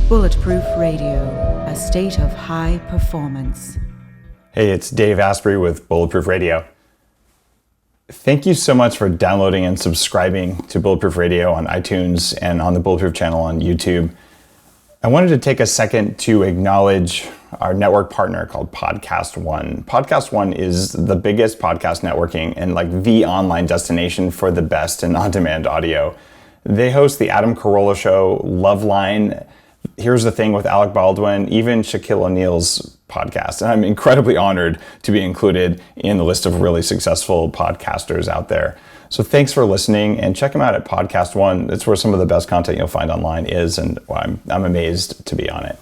Bulletproof Radio, a state of high performance. Hey, it's Dave Asprey with Bulletproof Radio. Thank you so much for downloading and subscribing to Bulletproof Radio on iTunes and on the Bulletproof channel on YouTube. I wanted to take a second to acknowledge our network partner called Podcast One. Podcast One is the biggest podcast networking and like the online destination for the best in on-demand audio. They host the Adam Carolla Show, Loveline, Here's the Thing with Alec Baldwin, even Shaquille O'Neal's podcast. And I'm incredibly honored to be included in the list of really successful podcasters out there. So thanks for listening, and check them out at Podcast One. It's where some of the best content you'll find online is, and I'm amazed to be on it.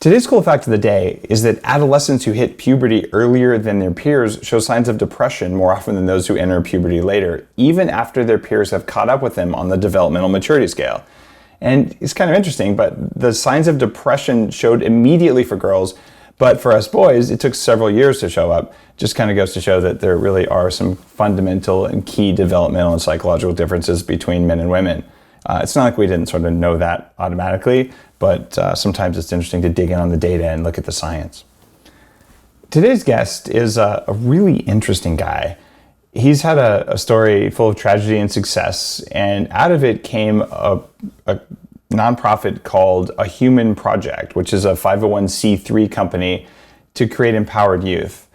Today's cool fact of the day is that adolescents who hit puberty earlier than their peers show signs of depression more often than those who enter puberty later, even after their peers have caught up with them on the developmental maturity scale. And it's kind of interesting, but the signs of depression showed immediately for girls, but for us boys, it took several years to show up. Just kind of goes to show that there really are some fundamental and key developmental and psychological differences between men and women. It's not like we didn't sort of know that automatically, but sometimes it's interesting to dig in on the data and look at the science. Today's guest is a really interesting guy. He's had a story full of tragedy and success, and out of it came a nonprofit called A Human Project, which is a 501c3 company to create empowered youth.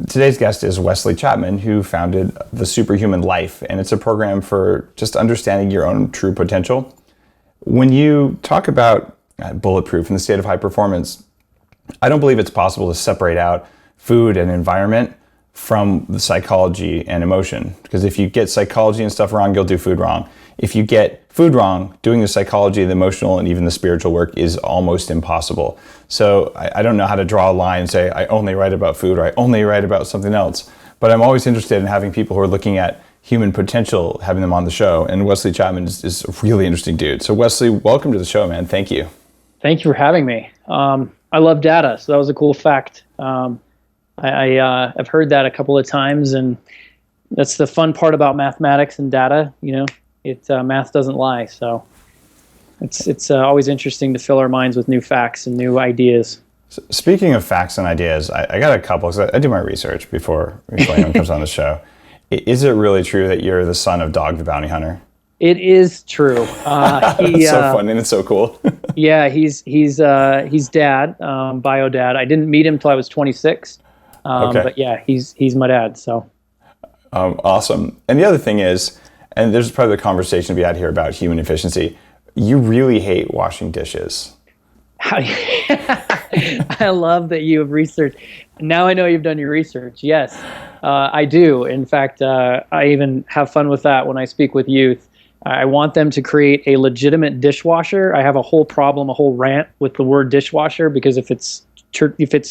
Today's guest is Wesley Chapman, who founded The Superhuman Life, and it's a program for just understanding your own true potential. When you talk about Bulletproof and the state of high performance, I don't believe it's possible to separate out food and environment from the psychology and emotion. Because if you get psychology and stuff wrong, you'll do food wrong. If you get food wrong, doing the psychology, the emotional, and even the spiritual work is almost impossible. So I don't know how to draw a line and say, I only write about food or I only write about something else. But I'm always interested in having people who are looking at human potential, having them on the show. And Wesley Chapman is a really interesting dude. So Wesley, welcome to the show, man. Thank you. Thank you for having me. I love data, so that was a cool fact. I've heard that a couple of times, and that's the fun part about mathematics and data. You know, math doesn't lie, so it's always interesting to fill our minds with new facts and new ideas. So speaking of facts and ideas, I got a couple because I do my research before anyone comes on the show. Is it really true that you're the son of Dog the Bounty Hunter? It is true. It's so funny and it's so cool. Yeah, he's dad, bio dad. I didn't meet him till I was 26. Okay. But yeah, he's my dad. So awesome. And the other thing is, and there's probably a conversation to be had here about human efficiency. You really hate washing dishes. I love that you have researched. Now I know you've done your research. Yes, I do. In fact, I even have fun with that when I speak with youth. I want them to create a legitimate dishwasher. I have a whole rant with the word dishwasher, because if it's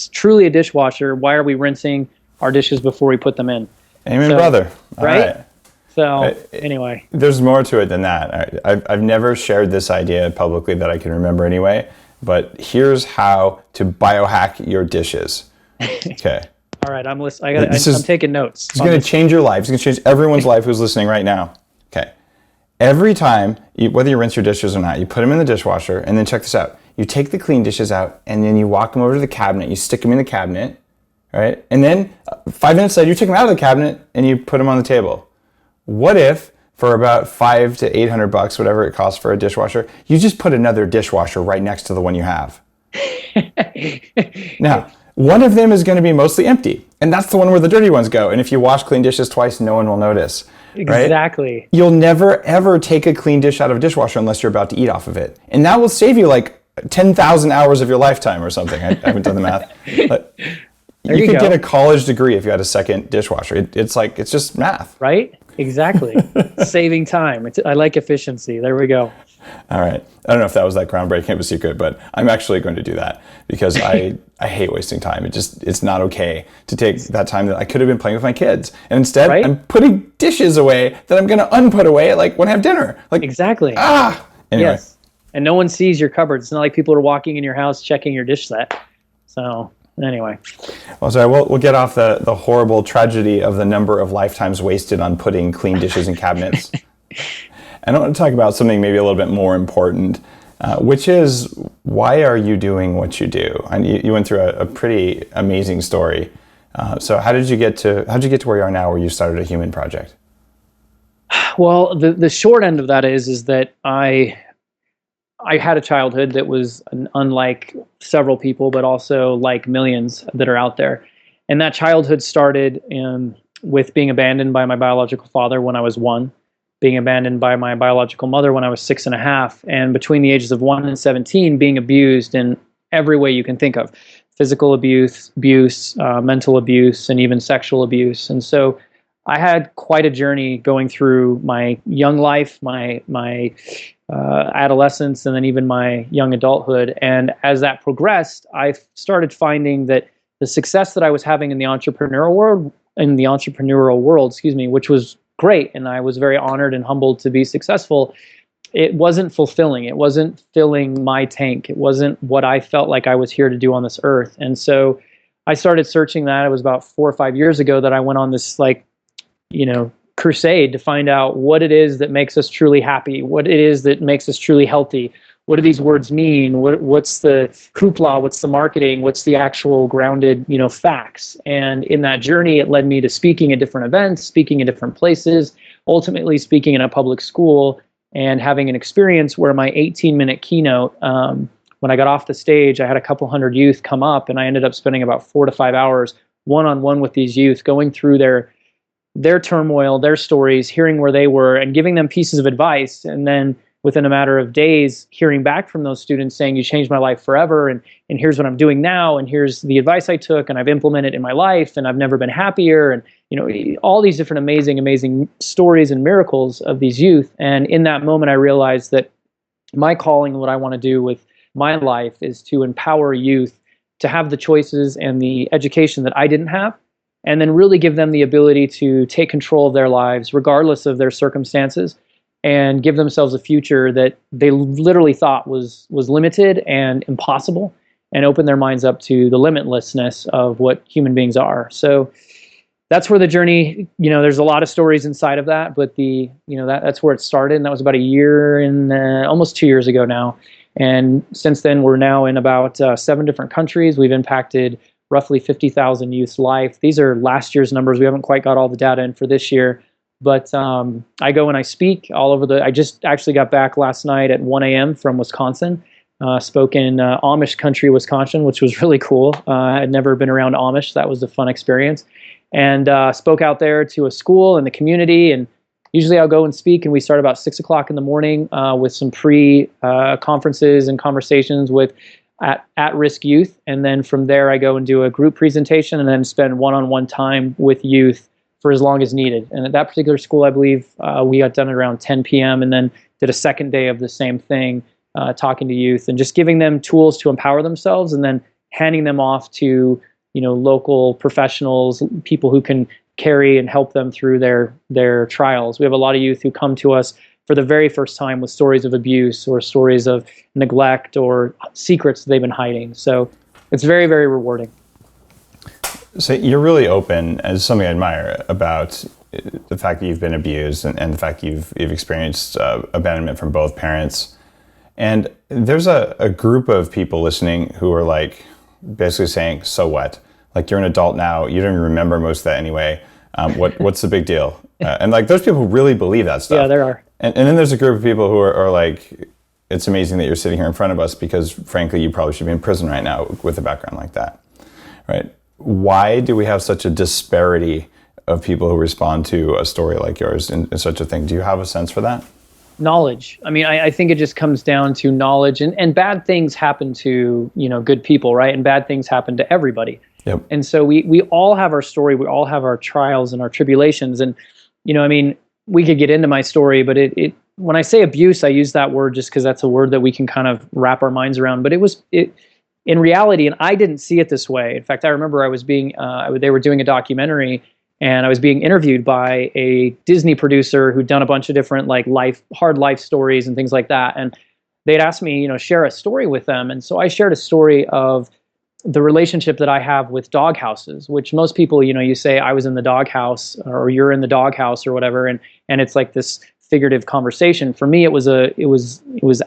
truly a dishwasher, why are we rinsing our dishes before we put them in? Amen, brother. All right? So anyway. There's more to it than that. I've never shared this idea publicly that I can remember anyway, but here's how to biohack your dishes. Okay. All right, I'm taking notes. It's going to change your life. It's going to change everyone's life who's listening right now. Okay. Every time, whether you rinse your dishes or not, you put them in the dishwasher, and then check this out. You take the clean dishes out, and then you walk them over to the cabinet. You stick them in the cabinet, right? And then 5 minutes later, you take them out of the cabinet, and you put them on the table. What if, for about $500 to $800, whatever it costs for a dishwasher, you just put another dishwasher right next to the one you have? Now, one of them is going to be mostly empty, and that's the one where the dirty ones go. And if you wash clean dishes twice, no one will notice. Exactly. Right? You'll never, ever take a clean dish out of a dishwasher unless you're about to eat off of it. And that will save you like 10,000 hours of your lifetime or something. I haven't done the math. But you could get a college degree if you had a second dishwasher. It's just math. Right? Exactly. Saving time. I like efficiency. There we go. All right. I don't know if that was that groundbreaking of a secret, but I'm actually going to do that because I hate wasting time. It's not okay to take that time that I could have been playing with my kids. And instead, right? I'm putting dishes away that I'm going to unput away when I have dinner. Exactly. Anyway. Yes. And no one sees your cupboards. It's not like people are walking in your house checking your dish set. So Anyway. Well, so we'll get off the horrible tragedy of the number of lifetimes wasted on putting clean dishes in cabinets. And I want to talk about something maybe a little bit more important, which is, why are you doing what you do? And you went through a pretty amazing story. So how did you get to where you are now, where you started a human project? Well, the short end of that is that I had a childhood that was unlike several people, but also like millions that are out there. And that childhood started with being abandoned by my biological father when I was 1, being abandoned by my biological mother when I was 6.5, and between the ages of 1 and 17, being abused in every way you can think of: physical abuse, mental abuse, and even sexual abuse. And so I had quite a journey going through my young life, my adolescence, and then even my young adulthood. And as that progressed, I started finding that the success that I was having in the entrepreneurial world, which was great, and I was very honored and humbled to be successful, it wasn't fulfilling. It wasn't filling my tank. It wasn't what I felt like I was here to do on this earth. And so I started searching that. It was about 4 or 5 years ago that I went on this crusade to find out what it is that makes us truly happy, what it is that makes us truly healthy. What do these words mean? What's the hoopla? What's the marketing? What's the actual grounded, facts? And in that journey, it led me to speaking at different events, speaking in different places, ultimately speaking in a public school, and having an experience where my 18-minute keynote, when I got off the stage, I had a couple hundred youth come up, and I ended up spending about 4 to 5 hours one-on-one with these youth, going through their turmoil, their stories, hearing where they were, and giving them pieces of advice. And then within a matter of days, hearing back from those students saying, "You changed my life forever, and here's what I'm doing now, and here's the advice I took, and I've implemented in my life, and I've never been happier," and all these different amazing stories and miracles of these youth. And in that moment, I realized that my calling, what I want to do with my life, is to empower youth to have the choices and the education that I didn't have, and then really give them the ability to take control of their lives, regardless of their circumstances, and give themselves a future that they literally thought was limited and impossible, and open their minds up to the limitlessness of what human beings are. So that's where the journey, there's a lot of stories inside of that, but that's where it started. And that was about a year and almost 2 years ago now. And since then, we're now in about 7 different countries. We've impacted roughly 50,000 youth's life. These are last year's numbers. We haven't quite got all the data in for this year. But I go and I speak all over I just actually got back last night at 1 a.m. from Wisconsin. Spoke in Amish country, Wisconsin, which was really cool. I had never been around Amish. That was a fun experience. And spoke out there to a school and the community. And usually I'll go and speak, and we start about 6 o'clock in the morning with some pre-conferences and conversations with at-risk youth. And then from there, I go and do a group presentation, and then spend one-on-one time with youth for as long as needed. And at that particular school, I believe we got done at around 10 p.m. and then did a second day of the same thing, talking to youth and just giving them tools to empower themselves, and then handing them off to local professionals, people who can carry and help them through their trials. We have a lot of youth who come to us for the very first time with stories of abuse or stories of neglect or secrets they've been hiding. So it's very, very rewarding. So you're really open, as something I admire, about the fact that you've been abused and the fact you've experienced abandonment from both parents. And there's a group of people listening who are basically saying, "So what? You're an adult now. You don't even remember most of that anyway. What's the big deal?" And those people really believe that stuff. Yeah, there are. And then there's a group of people who are like, "It's amazing that you're sitting here in front of us, because frankly, you probably should be in prison right now with a background like that." Right? Why do we have such a disparity of people who respond to a story like yours in such a thing? Do you have a sense for that? Knowledge. I mean, I think it just comes down to knowledge, and bad things happen to, good people, right? And bad things happen to everybody. Yep. And so we all have our story. We all have our trials and our tribulations. And, we could get into my story, but it when I say abuse, I use that word just because that's a word that we can kind of wrap our minds around. But it was in reality, and I didn't see it this way. In fact, I remember I was they were doing a documentary, and I was being interviewed by a Disney producer who'd done a bunch of different hard life stories and things like that. And they'd asked me, share a story with them. And so I shared a story of the relationship that I have with dog houses, which most people, you say I was in the doghouse or you're in the doghouse or whatever, and it's like this figurative conversation. For me, it was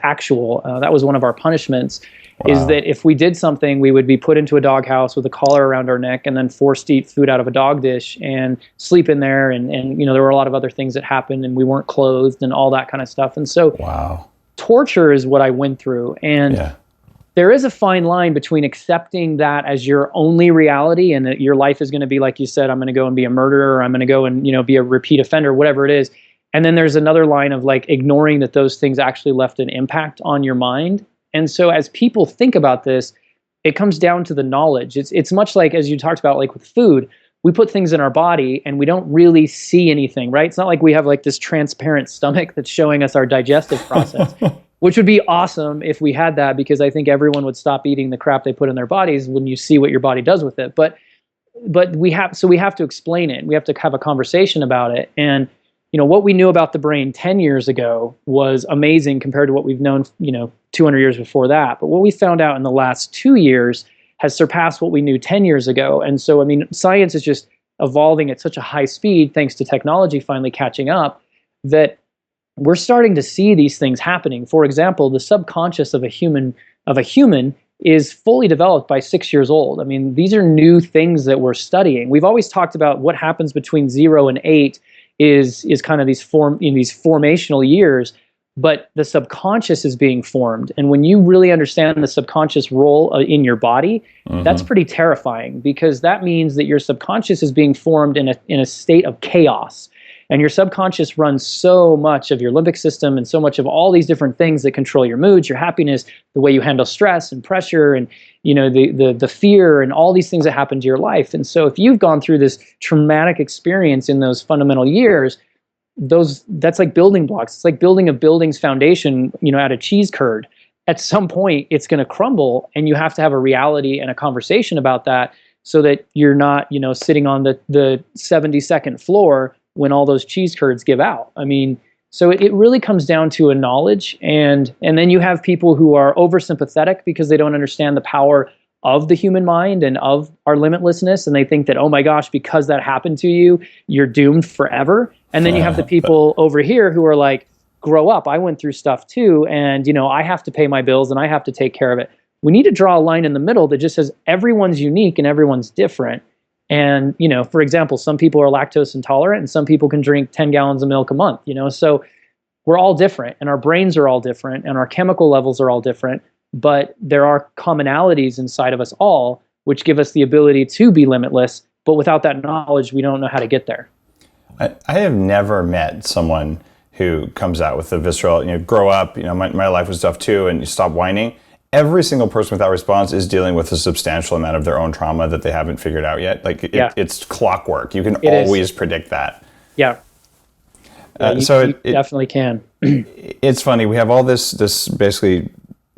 actual. That was one of our punishments. Wow. Is that if we did something, we would be put into a doghouse with a collar around our neck and then forced to eat food out of a dog dish and sleep in there. And there were a lot of other things that happened, and we weren't clothed and all that kind of stuff. And so wow. Torture is what I went through. And there is a fine line between accepting that as your only reality and that your life is going to be, like you said, I'm going to go and be a murderer, or I'm going to go and, be a repeat offender, whatever it is. And then there's another line of like ignoring that those things actually left an impact on your mind. And so as people think about this, it comes down to the knowledge. It's much like, as you talked about, like with food, we put things in our body and we don't really see anything, right? It's not like we have like this transparent stomach that's showing us our digestive process, which would be awesome if we had that, because I think everyone would stop eating the crap they put in their bodies when you see what your body does with it. But we have to explain it. We have to have a conversation about it. And what we knew about the brain 10 years ago was amazing compared to what we've known, 200 years before that. But what we found out in the last 2 years has surpassed what we knew 10 years ago. And so, science is just evolving at such a high speed, thanks to technology finally catching up, that we're starting to see these things happening. For example, the subconscious of a human is fully developed by 6 years old. These are new things that we're studying. We've always talked about what happens between 0 and 8 is kind of these formational years, but the subconscious is being formed. And when you really understand the subconscious role in your body, that's pretty terrifying, because that means that your subconscious is being formed in a state of chaos. And your subconscious runs so much of your limbic system and so much of all these different things that control your moods, your happiness, the way you handle stress and pressure, and the fear and all these things that happen to your life. And so if you've gone through this traumatic experience in those fundamental years, that's like building blocks. It's like building a building's foundation, out of cheese curd. At some point, it's going to crumble, and you have to have a reality and a conversation about that, so that you're not, sitting on the 72nd floor when all those cheese curds give out. So it really comes down to a knowledge, and then you have people who are oversympathetic because they don't understand the power of the human mind and of our limitlessness, and they think that, oh my gosh, because that happened to you, you're doomed forever. And then you have the people over here who are like, grow up, I went through stuff too, and I have to pay my bills and I have to take care of it. We need to draw a line in the middle that just says everyone's unique and everyone's different. And, for example, some people are lactose intolerant and some people can drink 10 gallons of milk a month, so we're all different, and our brains are all different, and our chemical levels are all different, but there are commonalities inside of us all, which give us the ability to be limitless. But without that knowledge, we don't know how to get there. I have never met someone who comes out with the visceral, grow up, my life was tough too, and you stop whining. Every single person with that response is dealing with a substantial amount of their own trauma that they haven't figured out yet. It's clockwork. You can always predict that. Yeah. You definitely can. It's funny. We have all this basically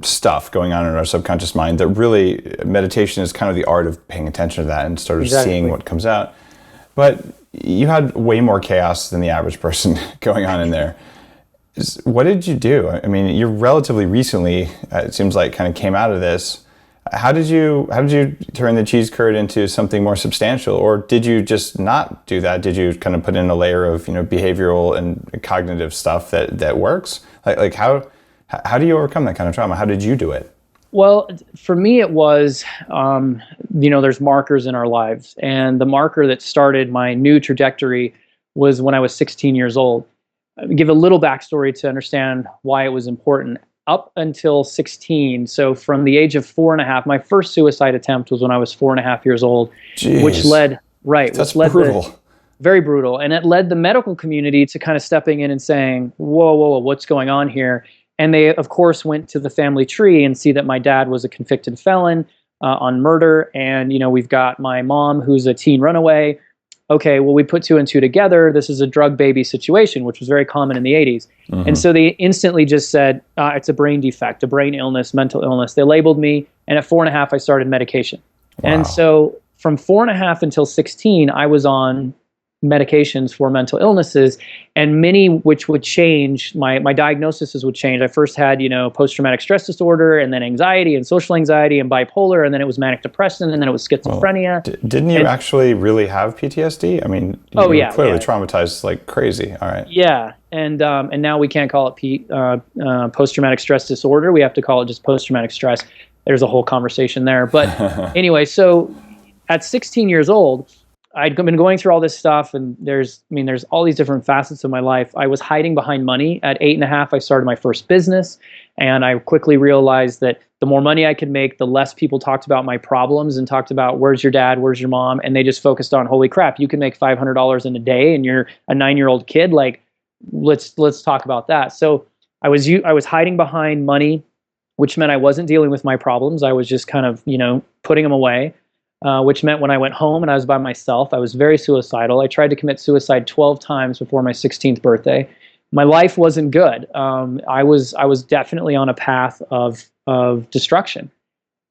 stuff going on in our subconscious mind that really, meditation is kind of the art of paying attention to that and sort of seeing what comes out. But you had way more chaos than the average person going on in there. What did you do? You're relatively recently, it seems like, kind of came out of this. How did you turn the cheese curd into something more substantial, or did you just not do that? Did you kind of put in a layer of behavioral and cognitive stuff that works? Like how do you overcome that kind of trauma? How did you do it? Well, for me, it was, there's markers in our lives, and the marker that started my new trajectory was when I was 16 years old. I'll give a little backstory to understand why it was important. Up until 16, so from the age of 4.5, my first suicide attempt was when I was 4.5 years old. Jeez. Which led brutal. Very brutal. And it led the medical community to kind of stepping in and saying, whoa, what's going on here? And they, of course, went to the family tree and see that my dad was a convicted felon on murder. And, we've got my mom, who's a teen runaway. Okay, well, we put 2 and 2 together. This is a drug baby situation, which was very common in the 80s. Mm-hmm. And so they instantly just said, it's a brain defect, a brain illness, mental illness. They labeled me. And at 4.5, I started medication. Wow. And so from 4.5 until 16, I was on medications for mental illnesses, and many which would change. My diagnoses would change. I first had, post-traumatic stress disorder, and then anxiety and social anxiety and bipolar, and then it was manic depression, and then it was schizophrenia. Well, didn't you actually really have PTSD? I mean, you were clearly traumatized like crazy. All right. Yeah, and now we can't call it post-traumatic stress disorder. We have to call it just post-traumatic stress. There's a whole conversation there. But anyway, so at 16 years old, I'd been going through all this stuff, and there's all these different facets of my life. I was hiding behind money. At 8.5, I started my first business, and I quickly realized that the more money I could make, the less people talked about my problems and talked about where's your dad, where's your mom, and they just focused on, holy crap, you can make $500 in a day, and you're a 9-year-old kid. Like, let's talk about that. So I was hiding behind money, which meant I wasn't dealing with my problems. I was just kind of, putting them away, which meant when I went home and I was by myself, I was very suicidal. I tried to commit suicide 12 times before my 16th birthday. My life wasn't good. I was definitely on a path of destruction.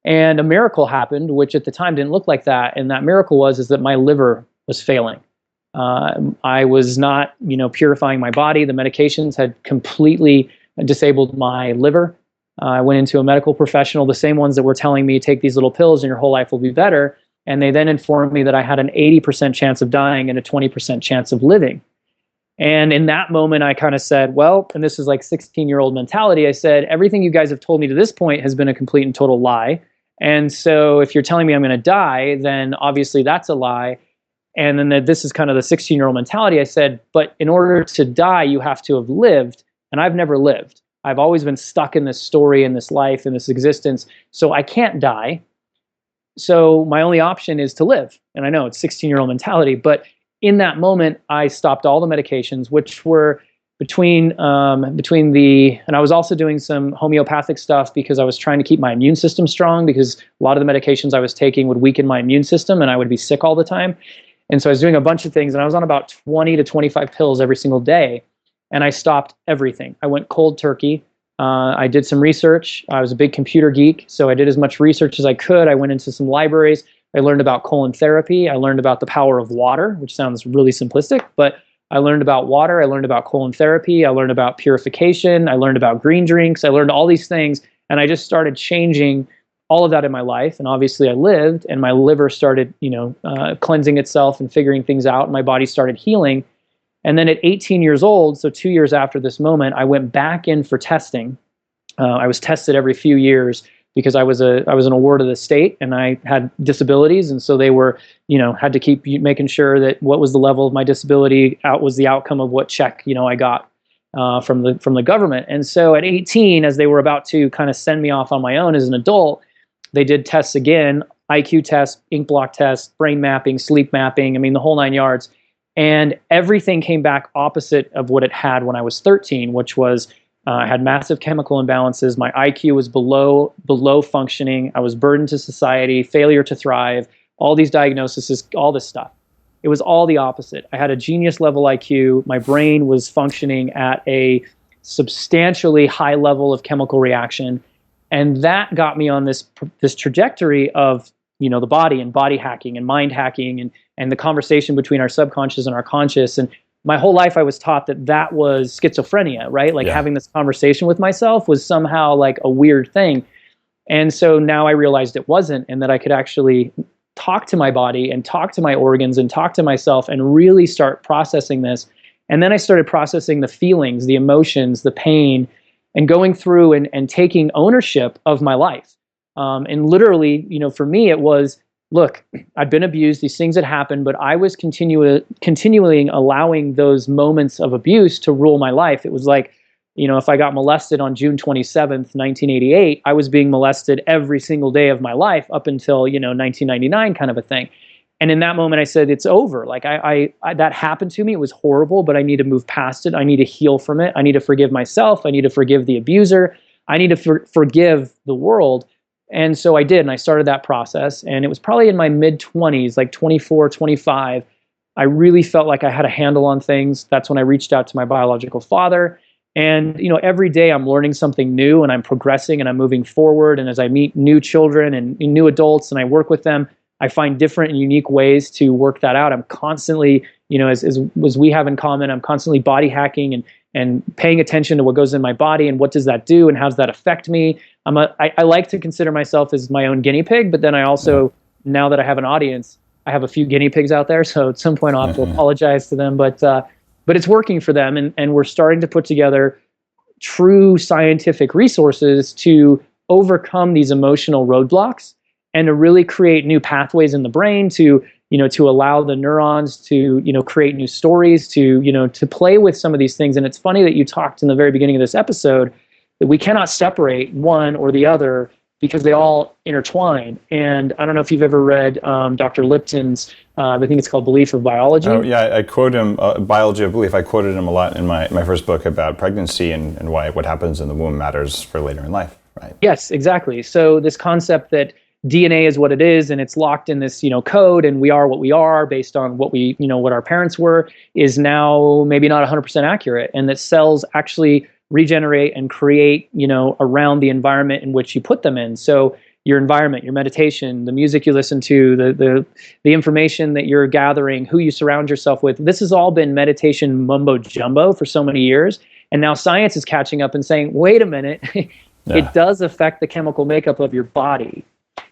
And a miracle happened, which at the time didn't look like that. And that miracle is that my liver was failing. I was not, purifying my body. The medications had completely disabled my liver. I went into a medical professional, the same ones that were telling me, take these little pills and your whole life will be better. And they then informed me that I had an 80% chance of dying and a 20% chance of living. And in that moment, I kind of said, well, and this is like 16-year-old mentality, I said, everything you guys have told me to this point has been a complete and total lie. And so if you're telling me I'm going to die, then obviously that's a lie. And then this is kind of the 16-year-old mentality. I said, but in order to die, you have to have lived. And I've never lived. I've always been stuck in this story, in this life, in this existence. So I can't die. So my only option is to live. And I know it's 16-year-old mentality, but in that moment, I stopped all the medications, which were and I was also doing some homeopathic stuff because I was trying to keep my immune system strong, because a lot of the medications I was taking would weaken my immune system and I would be sick all the time. And so I was doing a bunch of things, and I was on about 20 to 25 pills every single day. And I stopped everything. I went cold turkey. I did some research. I was a big computer geek, so I did as much research as I could. I went into some libraries. I learned about colon therapy. I learned about the power of water, which sounds really simplistic, but I learned about water. I learned about colon therapy. I learned about purification. I learned about green drinks. I learned all these things, and I just started changing all of that in my life. And obviously I lived, and my liver started, cleansing itself and figuring things out, and my body started healing. And then at 18 years old, so 2 years after this moment, I went back in for testing. I was tested every few years because I was an award of the state, and I had disabilities, and so they were, had to keep making sure that what was the level of my disability was the outcome of what check I got from the government. And so at 18, as they were about to kind of send me off on my own as an adult, they did tests again: IQ test, ink block test, brain mapping, sleep mapping. the whole 9 yards. And everything came back opposite of what it had when I was 13, which was I had massive chemical imbalances. My IQ was below functioning. I was burdened to society, failure to thrive, all these diagnoses, all this stuff. It was all the opposite. I had a genius level IQ. My brain was functioning at a substantially high level of chemical reaction. And that got me on this trajectory of the body and body hacking and mind hacking and the conversation between our subconscious and our conscious. And my whole life I was taught that was schizophrenia, right? Like having this conversation with myself was somehow like a weird thing. And so now I realized it wasn't, and that I could actually talk to my body and talk to my organs and talk to myself and really start processing this. And then I started processing the feelings, the emotions, the pain, and going through and taking ownership of my life. And literally, for me, it was, look, I'd been abused, these things had happened, but I was continually allowing those moments of abuse to rule my life. It was like, if I got molested on June 27th, 1988, I was being molested every single day of my life up until, 1999 kind of a thing. And in that moment, I said, it's over. Like I that happened to me. It was horrible, but I need to move past it. I need to heal from it. I need to forgive myself. I need to forgive the abuser. I need to forgive the world. And so I did, and I started that process. And it was probably in my mid-20s, like 24, 25, I really felt like I had a handle on things. That's when I reached out to my biological father. And every day I'm learning something new, and I'm progressing, and I'm moving forward. And as I meet new children and new adults and I work with them, I find different and unique ways to work that out. I'm constantly, as we have in common, I'm constantly body hacking and paying attention to what goes in my body and what does that do and how does that affect me. I like to consider myself as my own guinea pig, but then I also, now that I have an audience, I have a few guinea pigs out there. So at some point I'll have to apologize to them, but it's working for them. And we're starting to put together true scientific resources to overcome these emotional roadblocks and to really create new pathways in the brain to allow the neurons to, create new stories, to play with some of these things. And it's funny that you talked in the very beginning of this episode that we cannot separate one or the other because they all intertwine. And I don't know if you've ever read Dr. Lipton's, I think it's called Belief of Biology. Oh, yeah, I quote him, Biology of Belief. I quoted him a lot in my first book about pregnancy and why what happens in the womb matters for later in life, right? Yes, exactly. So this concept that DNA is what it is and it's locked in this, code, and we are what we are based on what we, what our parents were, is now maybe not 100% accurate, and that cells actually regenerate and create, around the environment in which you put them in. So your environment, your meditation, the music you listen to, the information that you're gathering, who you surround yourself with, this has all been meditation mumbo jumbo for so many years. And now science is catching up and saying, wait a minute, it does affect the chemical makeup of your body.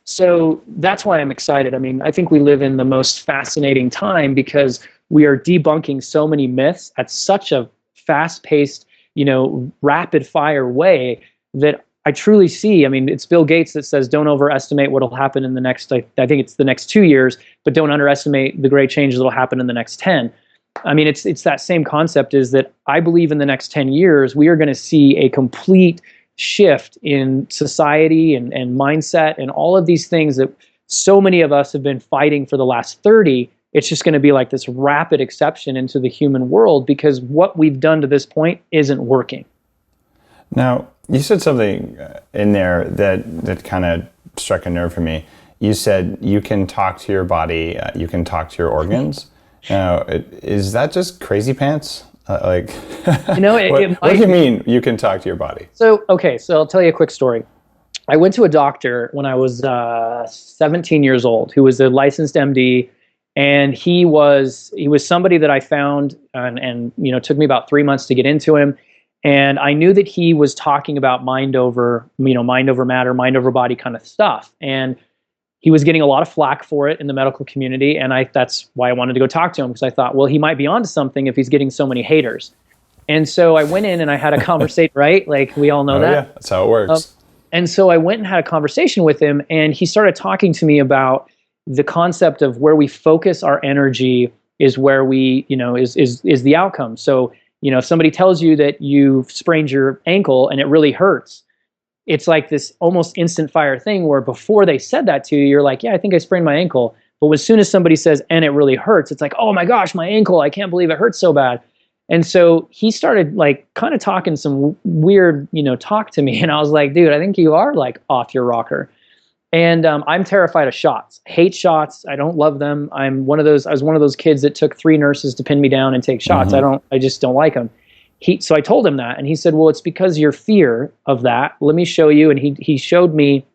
So that's why I'm excited. I mean, I think we live in the most fascinating time because we are debunking so many myths at such a fast-paced, rapid fire way that I truly see. I mean, it's Bill Gates that says, don't overestimate what will happen in the next, I think it's the next 2 years, but don't underestimate the great changes that will happen in the next 10. I mean, it's that same concept, is that I believe in the next 10 years, we are going to see a complete shift in society and mindset and all of these things that so many of us have been fighting for the last 30. It's just going to be like this rapid exception into the human world because what we've done to this point isn't working. Now, you said something in there that kind of struck a nerve for me. You said you can talk to your body, you can talk to your organs. Now, is that just crazy pants? What do you mean you can talk to your body? So I'll tell you a quick story. I went to a doctor when I was 17 years old who was a licensed MD, and he was somebody that I found and took me about 3 months to get into him. And I knew that he was talking about mind over matter, mind over body kind of stuff. And he was getting a lot of flack for it in the medical community, and that's why I wanted to go talk to him, because I thought, well, he might be onto something if he's getting so many haters. And so I went in and I had a conversation, right? Like we all know that. Yeah, that's how it works. And so I went and had a conversation with him, and he started talking to me about the concept of where we focus our energy is where we, is the outcome. So, if somebody tells you that you've sprained your ankle and it really hurts, it's like this almost instant fire thing where before they said that to you, you're like, yeah, I think I sprained my ankle. But as soon as somebody says, and it really hurts, it's like, oh my gosh, my ankle, I can't believe it hurts so bad. And so he started like kind of talking some weird, talk to me. And I was like, dude, I think you are like off your rocker. And I'm terrified of shots, hate shots. I don't love them. I was one of those kids that took 3 nurses to pin me down and take shots. I just don't like them. So I told him that, and he said, well, it's because your fear of that. Let me show you. And he showed me,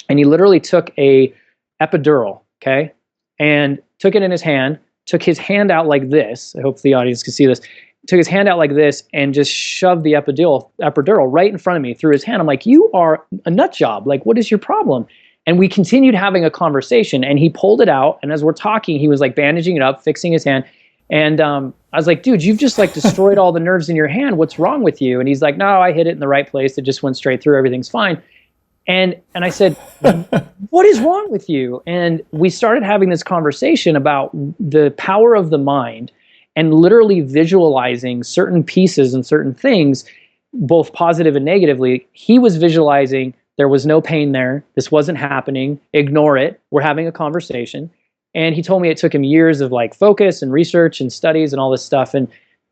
and he literally took a epidural, okay, and took it in his hand, took his hand out like this. I hope the audience can see this. Took his hand out like this and just shoved the epidural right in front of me through his hand. I'm like, you are a nut job. Like, what is your problem? And we continued having a conversation, and he pulled it out. And as we're talking, he was like bandaging it up, fixing his hand. And I was like, dude, you've just like destroyed all the nerves in your hand. What's wrong with you? And he's like, no, I hit it in the right place. It just went straight through. Everything's fine. And I said, what is wrong with you? And we started having this conversation about the power of the mind and literally visualizing certain pieces and certain things, both positive and negatively. He was visualizing there was no pain there. This wasn't happening. Ignore it. We're having a conversation. And he told me it took him years of like focus and research and studies and all this stuff. And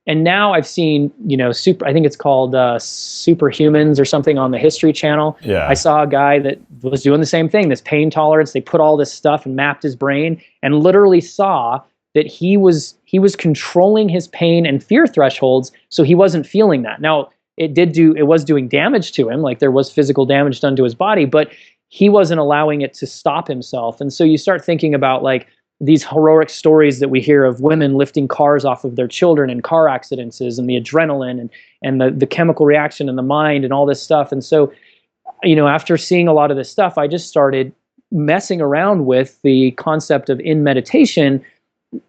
now I've seen, I think it's called Superhumans or something on the History Channel. Yeah. I saw a guy that was doing the same thing, this pain tolerance. They put all this stuff and mapped his brain and literally saw that he was controlling his pain and fear thresholds, so he wasn't feeling that. Now, it was doing damage to him, like there was physical damage done to his body, but he wasn't allowing it to stop himself. And so you start thinking about like these heroic stories that we hear of women lifting cars off of their children in car accidents, and the adrenaline and the chemical reaction in the mind and all this stuff. And so, after seeing a lot of this stuff, I just started messing around with the concept of, in meditation,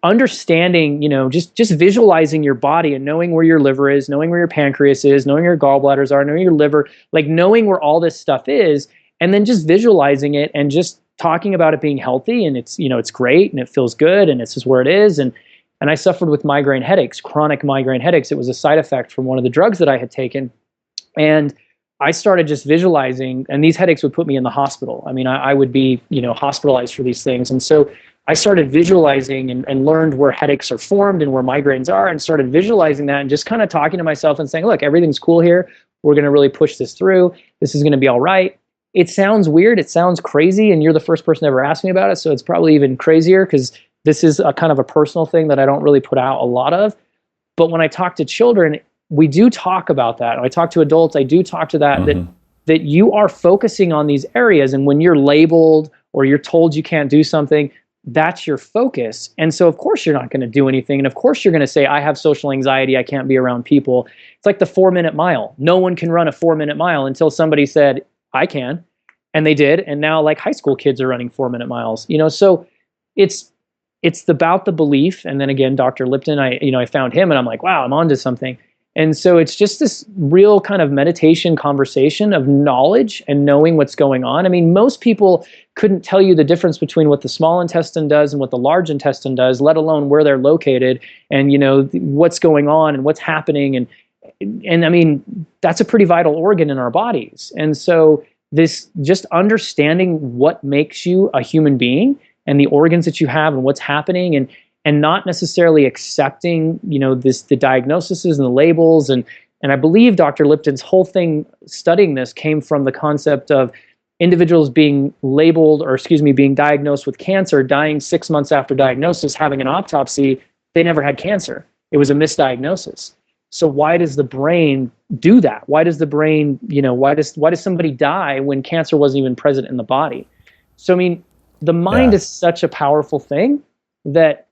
understanding, just visualizing your body and knowing where your liver is, knowing where your pancreas is, knowing where your gallbladders are, knowing your liver, like knowing where all this stuff is, and then just visualizing it and just talking about it being healthy, and it's great and it feels good and this is where it is. And I suffered with migraine headaches, chronic migraine headaches. It was a side effect from one of the drugs that I had taken. And I started just visualizing, and these headaches would put me in the hospital. I mean, I would be, hospitalized for these things. And so I started visualizing and learned where headaches are formed and where migraines are, and started visualizing that and just kind of talking to myself and saying, look, everything's cool here. We're going to really push this through. This is going to be all right. It sounds weird. It sounds crazy. And you're the first person to ever ask me about it. So it's probably even crazier, because this is a kind of a personal thing that I don't really put out a lot of. But when I talk to children, we do talk about that. When I talk to adults, I do talk to that, that you are focusing on these areas. And when you're labeled or you're told you can't do something, that's your focus. And so of course you're not going to do anything. And of course you're going to say, I have social anxiety. I can't be around people. It's like the 4-minute mile. No one can run a 4-minute mile until somebody said, I can. And they did. And now like high school kids are running 4-minute miles, so it's about the belief. And then again, Dr. Lipton, I found him and I'm like, wow, I'm onto something. And so it's just this real kind of meditation conversation of knowledge and knowing what's going on. I mean, most people couldn't tell you the difference between what the small intestine does and what the large intestine does, let alone where they're located and, what's going on and what's happening. And I mean, that's a pretty vital organ in our bodies. And so this just understanding what makes you a human being and the organs that you have and what's happening, and not necessarily accepting, the diagnoses and the labels. And I believe Dr. Lipton's whole thing studying this came from the concept of individuals being being diagnosed with cancer, dying 6 months after diagnosis, having an autopsy, they never had cancer. It was a misdiagnosis. So why does the brain do that? Why does the brain, why does somebody die when cancer wasn't even present in the body? So, I mean, the mind is such a powerful thing that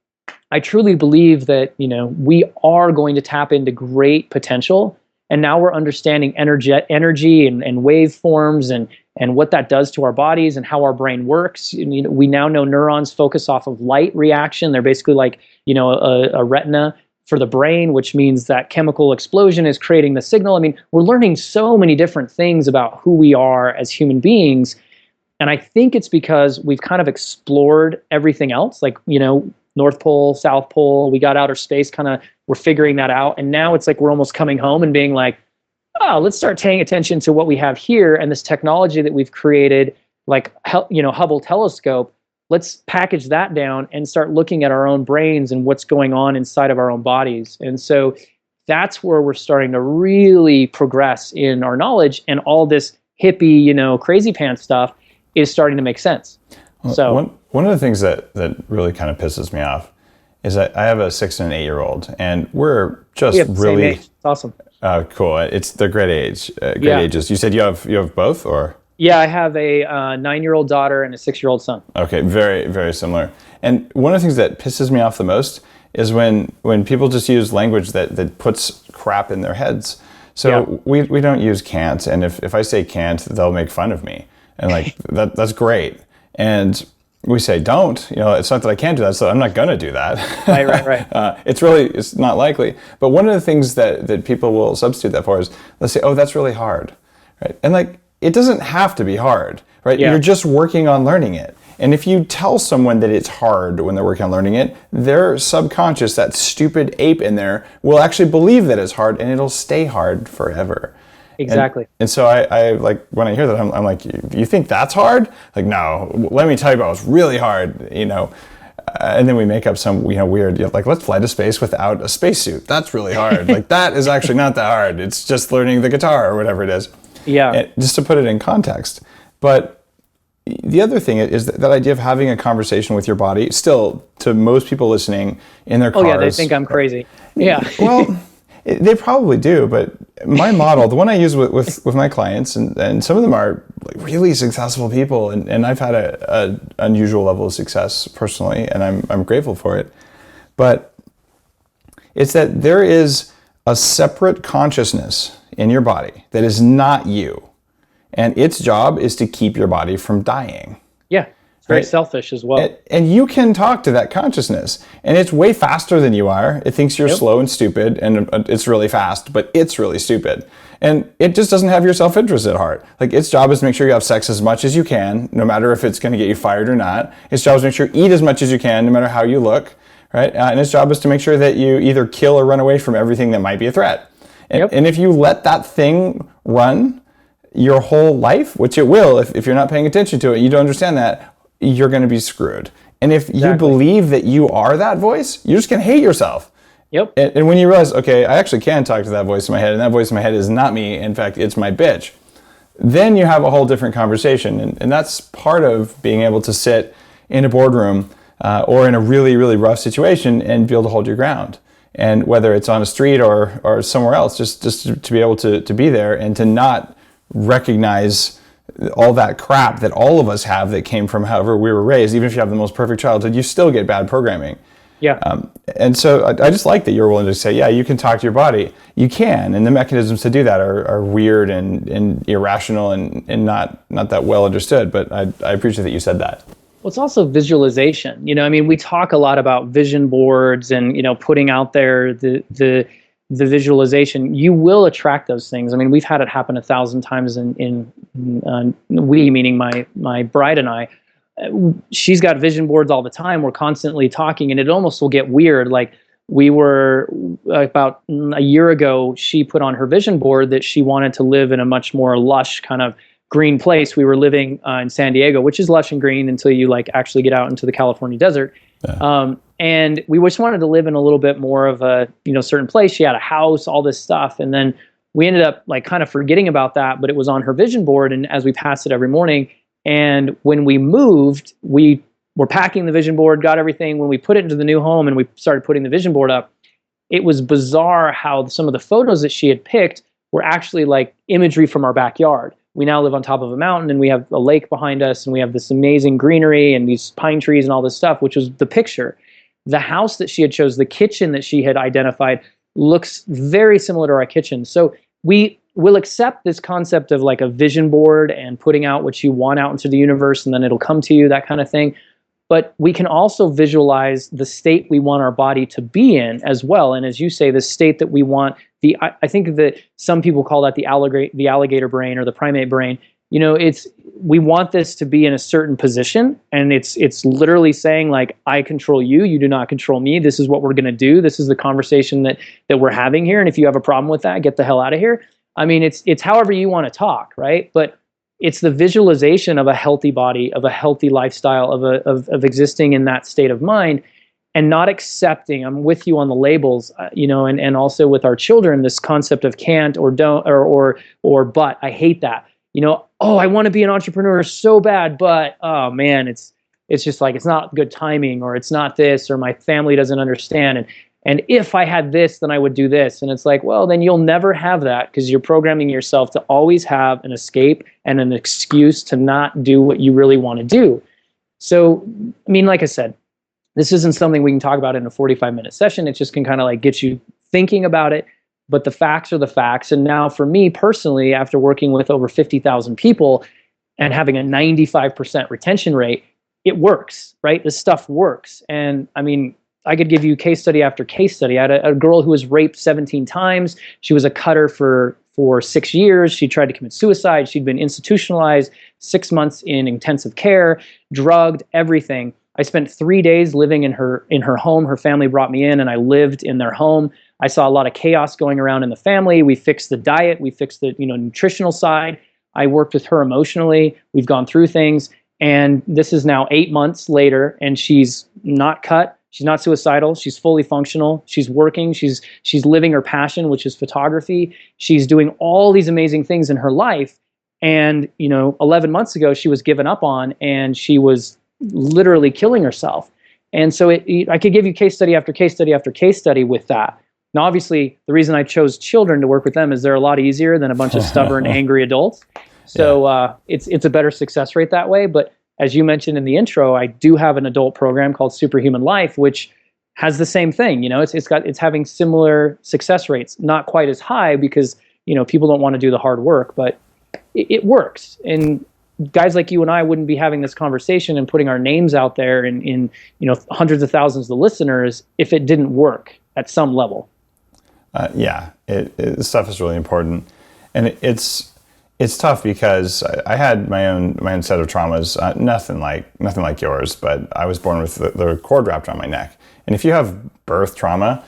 I truly believe that, we are going to tap into great potential. And now we're understanding energy and waveforms and what that does to our bodies and how our brain works. We now know neurons focus off of light reaction. They're basically like, a retina for the brain, which means that chemical explosion is creating the signal. I mean, we're learning so many different things about who we are as human beings. And I think it's because we've kind of explored everything else, like, North Pole, South Pole, we got outer space, we're figuring that out. And now it's like we're almost coming home and being like, oh, let's start paying attention to what we have here and this technology that we've created, like, Hubble telescope. Let's package that down and start looking at our own brains and what's going on inside of our own bodies. And so that's where we're starting to really progress in our knowledge, and all this hippie, crazy pants stuff is starting to make sense. Well, So one of the things that really kind of pisses me off is that I have a 6 and an 8-year-old, and we're just really same age. It's awesome. Cool. They're great Yeah. ages. You said you have both, or? Yeah, I have a 9-year-old daughter and a 6-year-old son. Okay, very, very similar. And one of the things that pisses me off the most is when people just use language that puts crap in their heads. So we don't use can't, and if I say can't, they'll make fun of me, and like that's great. And we say don't, it's not that I can't do that, so I'm not gonna do that. Right. It's not likely. But one of the things that people will substitute that for is they'll say, oh, that's really hard, right? And like, it doesn't have to be hard, right? Yeah. You're just working on learning it. And if you tell someone that it's hard when they're working on learning it, their subconscious, that stupid ape in there, will actually believe that it's hard, and it'll stay hard forever. Exactly. And so I like, when I hear that, I'm like, you think that's hard? Like, no, let me tell you about what's really hard, and then we make up some, weird, like, let's fly to space without a spacesuit. That's really hard. Like, that is actually not that hard. It's just learning the guitar or whatever it is. Yeah. And just to put it in context. But the other thing is that idea of having a conversation with your body, still, to most people listening in their cars. Oh yeah, they think I'm crazy. Yeah. Well, They probably do, but my model, the one I use with my clients, and some of them are like really successful people, and I've had a unusual level of success personally, and I'm grateful for it. But it's that there is a separate consciousness in your body that is not you, and its job is to keep your body from dying. Yeah. It's very selfish as well. And you can talk to that consciousness, and it's way faster than you are. It thinks you're slow and stupid, and it's really fast, but it's really stupid. And it just doesn't have your self-interest at heart. Like, its job is to make sure you have sex as much as you can, no matter if it's going to get you fired or not. Its job is to make sure you eat as much as you can, no matter how you look, right? And its job is to make sure that you either kill or run away from everything that might be a threat. And if you let that thing run your whole life, which it will, if you're not paying attention to it, you don't understand that, you're going to be screwed. And if you believe that you are that voice, you're just going to hate yourself. Yep. And when you realize, okay, I actually can talk to that voice in my head, and that voice in my head is not me. In fact, it's my bitch. Then you have a whole different conversation. And that's part of being able to sit in a boardroom or in a really, really rough situation and be able to hold your ground. And whether it's on a street or somewhere else, just to be able to be there and to not recognize all that crap that all of us have that came from however we were raised. Even if you have the most perfect childhood, you still get bad programming. Yeah. And so I just like that you're willing to say, yeah, you can talk to your body. You can, and the mechanisms to do that are weird and irrational and not that well understood, but I appreciate that you said that. Well, it's also visualization. I mean, we talk a lot about vision boards and, putting out there the visualization. You will attract those things. I mean, we've had it happen 1,000 times we, meaning my bride and I. She's got vision boards all the time. We're constantly talking, and it almost will get weird. Like, we were about a year ago, she put on her vision board that she wanted to live in a much more lush kind of green place. We were living in San Diego, which is lush and green until you actually get out into the California desert. Yeah. And we just wanted to live in a little bit more of a certain place. She had a house, all this stuff, and then we ended up kind of forgetting about that. But it was on her vision board, and as we passed it every morning, and when we moved, we were packing the vision board, got everything. When we put it into the new home and we started putting the vision board up, it was bizarre how some of the photos that she had picked were actually like imagery from our backyard. We now live on top of a mountain, and we have a lake behind us, and we have this amazing greenery and these pine trees and all this stuff, which was the picture. The house that she had chose, the kitchen that she had identified, looks very similar to our kitchen. So we will accept this concept of like a vision board and putting out what you want out into the universe, and then it'll come to you, that kind of thing. But we can also visualize the state we want our body to be in as well. And as you say, the state that we want, I think that some people call that the alligator brain or the primate brain. We want this to be in a certain position, and it's literally saying like, I control you, you do not control me. This is what we're going to do. This is the conversation that we're having here. And if you have a problem with that, get the hell out of here. I mean, it's however you want to talk, right? But it's the visualization of a healthy body, of a healthy lifestyle, of existing in that state of mind, and not accepting. I'm with you on the labels, and also with our children, this concept of can't or don't or but. I hate that. Oh, I want to be an entrepreneur so bad, but oh man, it's just like, it's not good timing, or it's not this, or my family doesn't understand. And if I had this, then I would do this. And it's like, well, then you'll never have that, because you're programming yourself to always have an escape and an excuse to not do what you really want to do. So, I mean, like I said, this isn't something we can talk about in a 45-minute session. It just can kind of like get you thinking about it. But the facts are the facts. And now for me personally, after working with over 50,000 people and having a 95% retention rate, it works, right? This stuff works. And I mean, I could give you case study after case study. I had a girl who was raped 17 times. She was a cutter for 6 years. She tried to commit suicide. She'd been institutionalized, 6 months in intensive care, drugged, everything. I spent 3 days living in her home. Her family brought me in, and I lived in their home. I saw a lot of chaos going around in the family. We fixed the diet. We fixed the nutritional side. I worked with her emotionally. We've gone through things. And this is now 8 months later, and she's not cut. She's not suicidal. She's fully functional. She's working. She's living her passion, which is photography. She's doing all these amazing things in her life. And 11 months ago, she was given up on, and she was literally killing herself. And so I could give you case study after case study after case study with that. Now, obviously, the reason I chose children to work with them is they're a lot easier than a bunch of stubborn, angry adults. So it's a better success rate that way. But as you mentioned in the intro, I do have an adult program called Superhuman Life, which has the same thing. It's having similar success rates, not quite as high because people don't want to do the hard work, but it works. And guys like you and I wouldn't be having this conversation and putting our names out there in hundreds of thousands of listeners if it didn't work at some level. Stuff is really important, and it's tough because I had my own set of traumas. Nothing like yours, but I was born with the cord wrapped around my neck. And if you have birth trauma,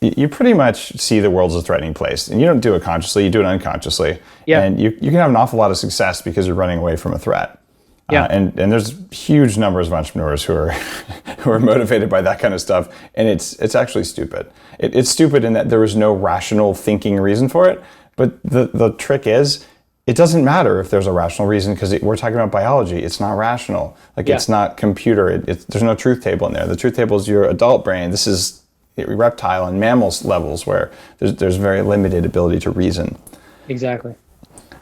you pretty much see the world as a threatening place, and you don't do it consciously; you do it unconsciously. And you can have an awful lot of success because you're running away from a threat. And there's huge numbers of entrepreneurs who are motivated by that kind of stuff, and it's actually stupid. It's stupid in that there is no rational thinking reason for it. But the trick is, it doesn't matter if there's a rational reason, because we're talking about biology. It's not rational. It's not computer. There's no truth table in there. The truth table is your adult brain. This is reptile and mammals levels where there's very limited ability to reason. Exactly.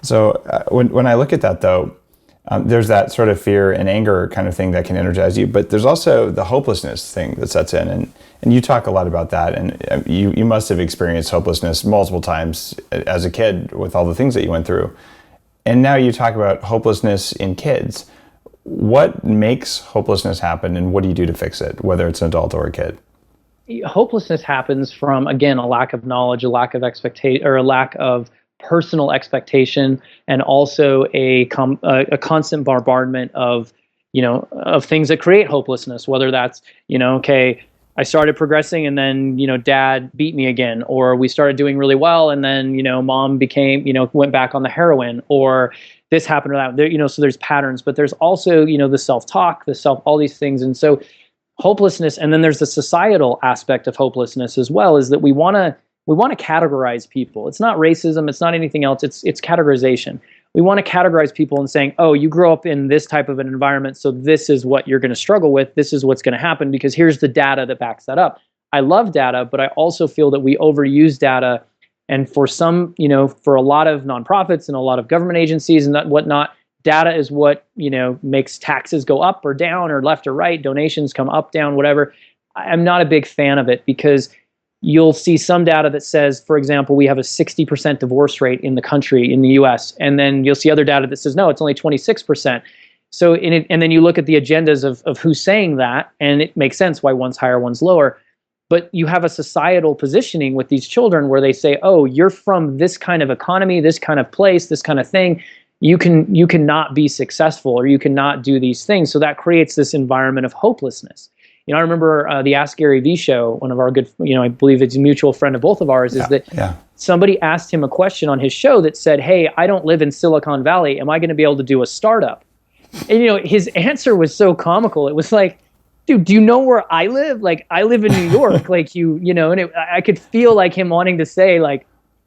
So when I look at that, though, there's that sort of fear and anger kind of thing that can energize you, but there's also the hopelessness thing that sets in, and you talk a lot about that, and you must have experienced hopelessness multiple times as a kid with all the things that you went through, and now you talk about hopelessness in kids. What makes hopelessness happen, and what do you do to fix it, whether it's an adult or a kid? Hopelessness happens from, again, a lack of knowledge, a lack of expectation, or a lack of personal expectation, and also a constant bombardment of things that create hopelessness, whether that's I started progressing and then dad beat me again, or we started doing really well and then mom went back on the heroin, or this happened or that. So there's patterns, but there's also the self-talk, all these things. And so hopelessness, and then there's the societal aspect of hopelessness as well, is that we want to categorize people. It's not racism. It's not anything else. It's categorization. We want to categorize people and saying, oh, you grow up in this type of an environment, so this is what you're going to struggle with. This is what's going to happen because here's the data that backs that up. I love data, but I also feel that we overuse data. And for some, for a lot of nonprofits and a lot of government agencies and whatnot, data is what, makes taxes go up or down or left or right, donations come up, down, whatever. I'm not a big fan of it because you'll see some data that says, for example, we have a 60% divorce rate in the country, in the US. And then you'll see other data that says, no, it's only 26%. So, and then you look at the agendas of who's saying that, and it makes sense why one's higher, one's lower. But you have a societal positioning with these children where they say, oh, you're from this kind of economy, this kind of place, this kind of thing. You cannot be successful, or you cannot do these things. So that creates this environment of hopelessness. I remember the Ask Gary Vee show, one of our good, I believe it's a mutual friend of both of ours, is that somebody asked him a question on his show that said, hey, I don't live in Silicon Valley. Am I going to be able to do a startup? And, his answer was so comical. It was like, dude, do you know where I live? Like, I live in New York. And I could feel like him wanting to say, like,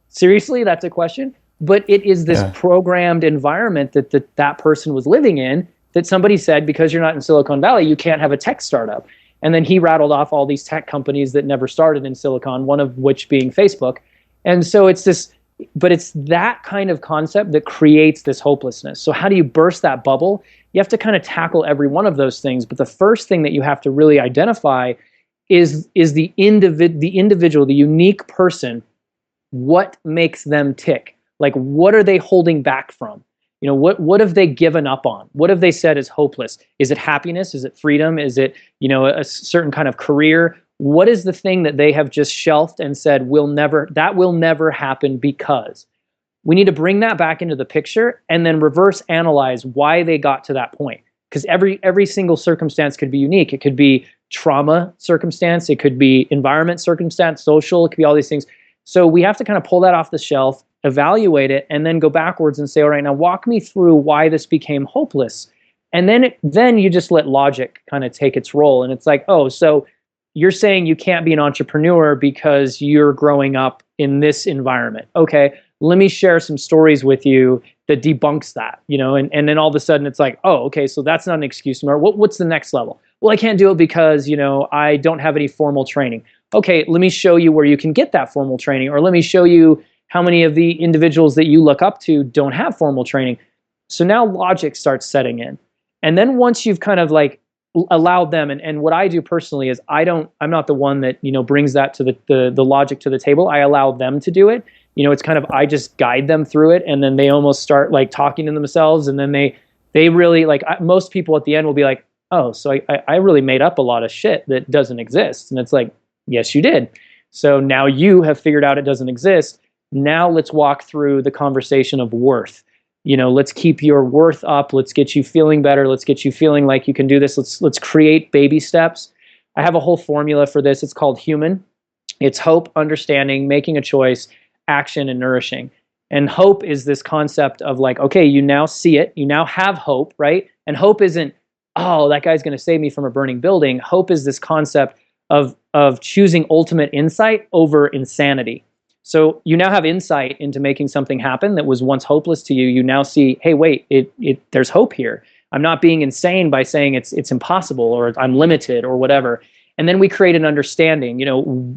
seriously, that's a question? But it is this programmed environment that person was living in, that somebody said, because you're not in Silicon Valley, you can't have a tech startup. And then he rattled off all these tech companies that never started in Silicon, one of which being Facebook. And so it's that kind of concept that creates this hopelessness. So how do you burst that bubble? You have to kind of tackle every one of those things. But the first thing that you have to really identify is the individual, the unique person. What makes them tick? Like, what are they holding back from? What have they given up on? What have they said is hopeless? Is it happiness? Is it freedom? Is it, a certain kind of career? What is the thing that they have just shelved and said that will never happen? Because we need to bring that back into the picture and then reverse analyze why they got to that point. Because every single circumstance could be unique. It could be trauma circumstance. It could be environment circumstance, social. It could be all these things. So we have to kind of pull that off the shelf, evaluate it, and then go backwards and say, all right, now walk me through why this became hopeless. And then you just let logic kind of take its role. And it's like, oh, so you're saying you can't be an entrepreneur because you're growing up in this environment. Okay, let me share some stories with you that debunks that, and then all of a sudden it's like, oh, okay, so that's not an excuse anymore. What's the next level? Well, I can't do it because, I don't have any formal training. okay, let me show you where you can get that formal training, or let me show you how many of the individuals that you look up to don't have formal training. So now logic starts setting in. And then once you've kind of like allowed them, and what I do personally is I'm not the one that, brings that to the logic to the table. I allow them to do it. It's kind of, I just guide them through it, and then they almost start like talking to themselves, and then they really like, most people at the end will be like, oh, so I really made up a lot of shit that doesn't exist. And it's like, yes, you did. So now you have figured out it doesn't exist. Now let's walk through the conversation of worth. Let's keep your worth up. Let's get you feeling better. Let's get you feeling like you can do this. Let's create baby steps. I have a whole formula for this. It's called HUMAN. It's hope, understanding, making a choice, action, and nourishing. And hope is this concept of like, okay, you now see it. You now have hope, right? And hope isn't, oh, that guy's going to save me from a burning building. Hope is this concept of choosing ultimate insight over insanity. So you now have insight into making something happen that was once hopeless to you. You now see, hey, wait, there's hope here. I'm not being insane by saying it's impossible, or I'm limited, or whatever. And then we create an understanding.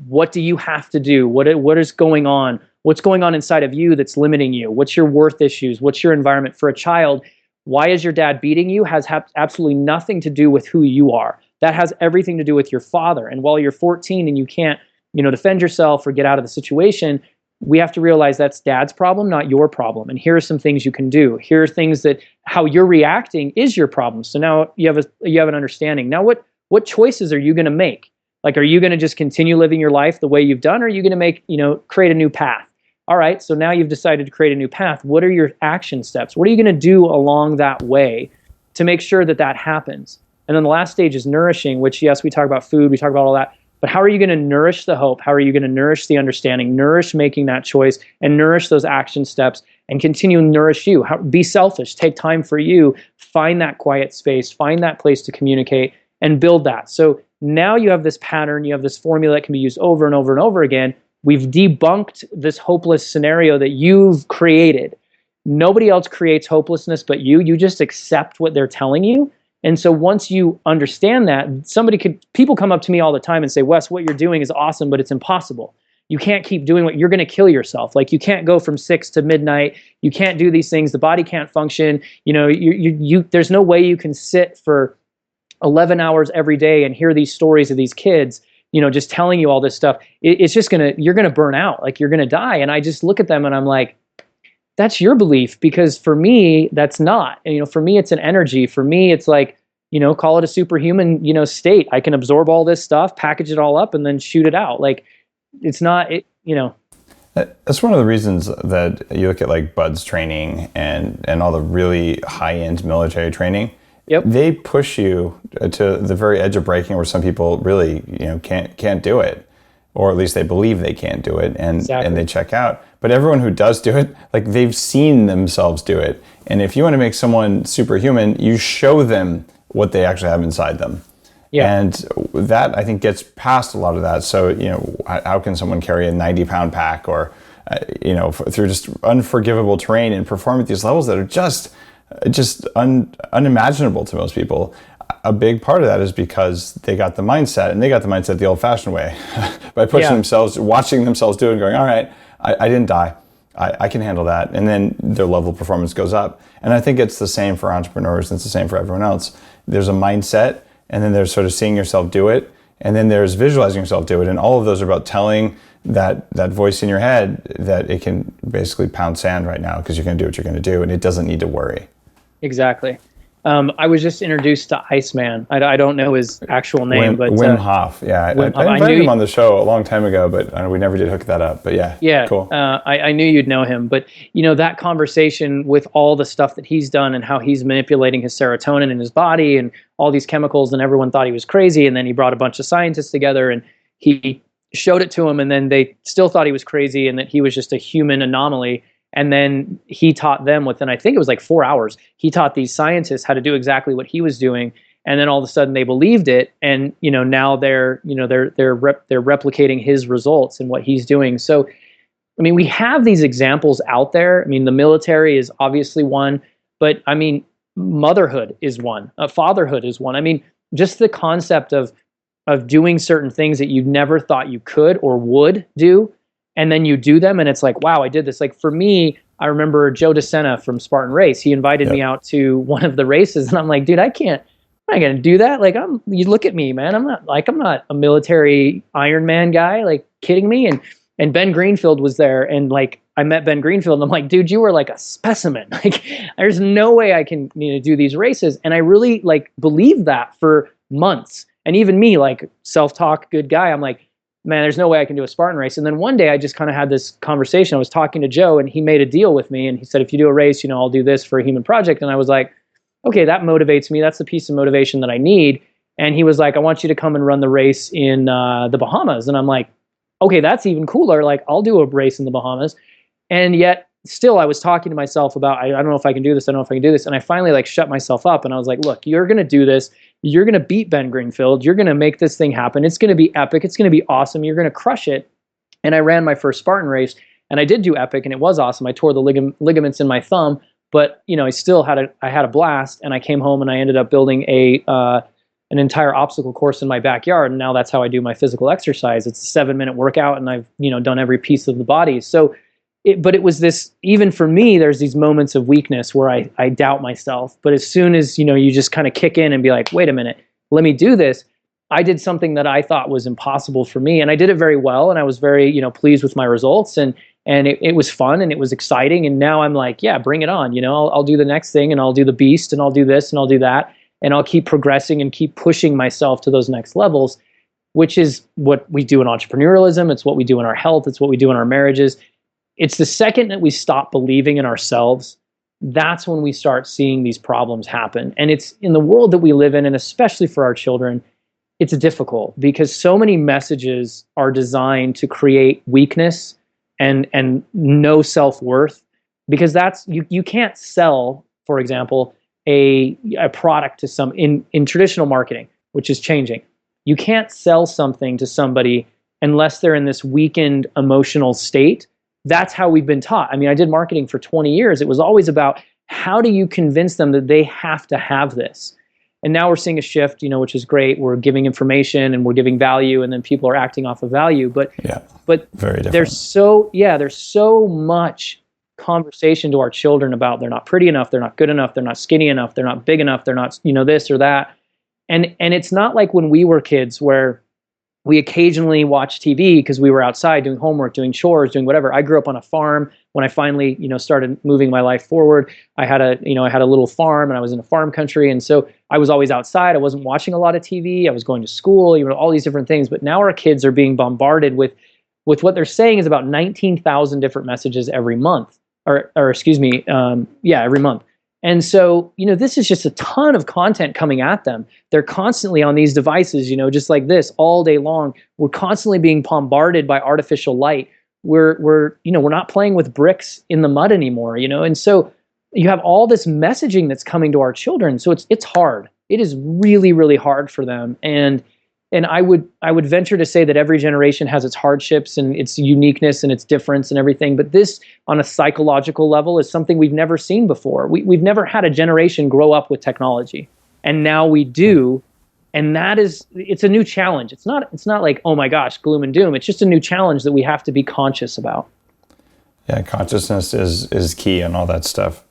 What do you have to do? What is going on? What's going on inside of you that's limiting you? What's your worth issues? What's your environment? For a child, why is your dad beating you has absolutely nothing to do with who you are. That has everything to do with your father. And while you're 14 and you can't defend yourself or get out of the situation, we have to realize that's dad's problem, not your problem. And here are some things you can do. Here are things that how you're reacting is your problem. So now you have an understanding. Now what choices are you going to make? Like, are you going to just continue living your life the way you've done? Or are you going to create a new path? All right, so now you've decided to create a new path. What are your action steps? What are you going to do along that way to make sure that happens? And then the last stage is nourishing, which, yes, we talk about food, we talk about all that. But how are you going to nourish the hope? How are you going to nourish the understanding, nourish making that choice, and nourish those action steps, and continue to nourish you? Be selfish, take time for you, find that quiet space, find that place to communicate, and build that. So now you have this pattern, you have this formula that can be used over and over and over again. We've debunked this hopeless scenario that you've created. Nobody else creates hopelessness but you. You just accept what they're telling you. And so once you understand that, people come up to me all the time and say, Wes, what you're doing is awesome, but it's impossible. You can't keep doing what you're going to kill yourself. Like, you can't go from 6 to midnight. You can't do these things. The body can't function. There's no way you can sit for 11 hours every day and hear these stories of these kids, just telling you all this stuff. It's just you're going to burn out. Like, you're going to die. And I just look at them and I'm like, that's your belief, because for me, that's not. And, for me, it's an energy. For me, it's like, call it a superhuman, state. I can absorb all this stuff, package it all up, and then shoot it out. Like, it's not, That's one of the reasons that you look at like Bud's training and all the really high-end military training. Yep. They push you to the very edge of breaking, where some people really, can't do it. Or at least they believe they can't do it, and they check out. But everyone who does do it, like, they've seen themselves do it. And if you want to make someone superhuman, you show them what they actually have inside them. Yeah. And that, I think, gets past a lot of that. So, how can someone carry a 90-pound pack, or, through just unforgivable terrain and perform at these levels that are just unimaginable to most people? A big part of that is because they got the mindset, and they got the mindset the old-fashioned way by pushing themselves, watching themselves do it, and going, all right, I didn't die. I can handle that. And then their level of performance goes up. And I think it's the same for entrepreneurs, and it's the same for everyone else. There's a mindset, and then there's sort of seeing yourself do it, and then there's visualizing yourself do it. And all of those are about telling that voice in your head that it can basically pound sand right now, because you're going to do what you're going to do, and it doesn't need to worry. Exactly. I was just introduced to Iceman. I don't know his actual name, but Wim Hof. Yeah, I invited him on the show a long time ago, but we never did hook that up. But yeah, cool. I knew you'd know him, but that conversation with all the stuff that he's done and how he's manipulating his serotonin in his body and all these chemicals, and everyone thought he was crazy, and then he brought a bunch of scientists together and he showed it to him, and then they still thought he was crazy and that he was just a human anomaly. And then he taught them within, I think it was like 4 hours, he taught these scientists how to do exactly what he was doing. And then all of a sudden they believed it. And, now they're replicating his results and what he's doing. So, I mean, we have these examples out there. I mean, the military is obviously one, but I mean, motherhood is one, fatherhood is one. I mean, just the concept of of doing certain things that you never thought you could or would do. And then you do them and it's like, wow, I did this. Like for me, I remember Joe DeSena from Spartan Race. He invited me out to one of the races and I'm like, dude, I'm not going to do that. Like you look at me, man. I'm not a military Ironman guy. Like kidding me. And Ben Greenfield was there and like, I met Ben Greenfield and I'm like, dude, you were like a specimen. Like there's no way I can, do these races. And I really like believed that for months. And even me, like self-talk, good guy, I'm like, man, there's no way I can do a Spartan race. And then one day I just kind of had this conversation. I was talking to Joe and he made a deal with me and he said, if you do a race, I'll do this for a human project. And I was like, okay, that motivates me. That's the piece of motivation that I need. And he was like, I want you to come and run the race in the Bahamas. And I'm like, okay, that's even cooler. Like I'll do a race in the Bahamas. And yet still I was talking to myself about, I don't know if I can do this. I don't know if I can do this. And I finally like shut myself up and I was like, look, you're going to do this. You're going to beat Ben Greenfield. You're going to make this thing happen. It's going to be epic. It's going to be awesome. You're going to crush it. And I ran my first Spartan race and I did do epic and it was awesome. I tore the ligaments in my thumb, but I still had a blast and I came home and I ended up building an entire obstacle course in my backyard. And now that's how I do my physical exercise. It's a 7-minute workout and I've, done every piece of the body. So but it was this, even for me, there's these moments of weakness where I doubt myself. But as soon as, you just kind of kick in and be like, wait a minute, let me do this. I did something that I thought was impossible for me. And I did it very well. And I was very, pleased with my results. And it was fun and it was exciting. And now I'm like, yeah, bring it on. I'll do the next thing and I'll do the beast and I'll do this and I'll do that. And I'll keep progressing and keep pushing myself to those next levels, which is what we do in entrepreneurialism. It's what we do in our health. It's what we do in our marriages. It's the second that we stop believing in ourselves, that's when we start seeing these problems happen. And it's in the world that we live in, and especially for our children, it's difficult because so many messages are designed to create weakness and no self-worth, because that's you can't sell, for example, a product to some in traditional marketing, which is changing. You can't sell something to somebody unless they're in this weakened emotional state. That's how we've been taught. I mean, I did marketing for 20 years. It was always about how do you convince them that they have to have this? And now we're seeing a shift, which is great. We're giving information and we're giving value, and then people are acting off of value. But very different. There's so much conversation to our children about they're not pretty enough, they're not good enough, they're not skinny enough, they're not big enough, they're not, this or that. And it's not like when we were kids where we occasionally watched TV because we were outside doing homework, doing chores, doing whatever. I grew up on a farm. When I finally, started moving my life forward, I had a little farm and I was in a farm country. And so I was always outside. I wasn't watching a lot of TV. I was going to school, all these different things. But now our kids are being bombarded with what they're saying is about 19,000 different messages every month, every month. And so, this is just a ton of content coming at them. They're constantly on these devices, just like this all day long. We're constantly being bombarded by artificial light. We're not playing with bricks in the mud anymore, and so you have all this messaging that's coming to our children. So it's hard. It is really, really hard for them. And I would venture to say that every generation has its hardships and its uniqueness and its difference and everything. But this, on a psychological level, is something we've never seen before. We've never had a generation grow up with technology, and now we do. And it's a new challenge. It's not like, oh my gosh, gloom and doom. It's just a new challenge that we have to be conscious about. Yeah, consciousness is key and all that stuff.